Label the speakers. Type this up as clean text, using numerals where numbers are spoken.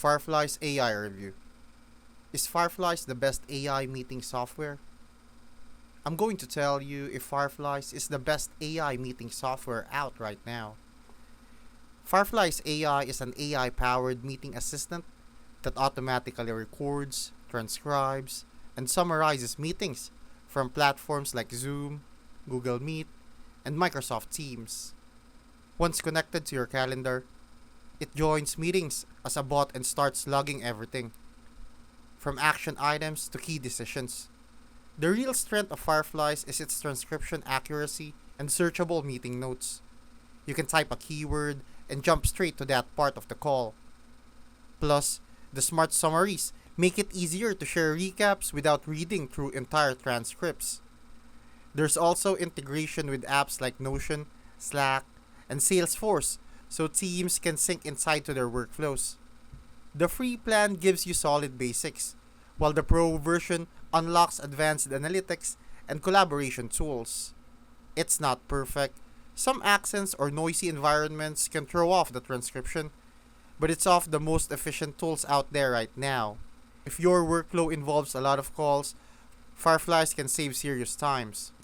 Speaker 1: Fireflies AI review. Is Fireflies the best AI meeting software? I'm going to tell you if Fireflies is the best AI meeting software out right now. Fireflies AI is an AI powered meeting assistant that automatically records, transcribes, and summarizes meetings from platforms like Zoom, Google Meet, and Microsoft Teams. Once connected to your calendar, it joins meetings as a bot and starts logging everything, from action items to key decisions. The real strength of Fireflies is its transcription accuracy and searchable meeting notes. You can type a keyword and jump straight to that part of the call. Plus, the smart summaries make it easier to share recaps without reading through entire transcripts. There's also integration with apps like Notion, Slack, and Salesforce so teams can sync inside to their workflows. The free plan gives you solid basics, while the pro version unlocks advanced analytics and collaboration tools. It's not perfect. Some accents or noisy environments can throw off the transcription, but it's of the most efficient tools out there right now. If your workflow involves a lot of calls, Fireflies can save serious times.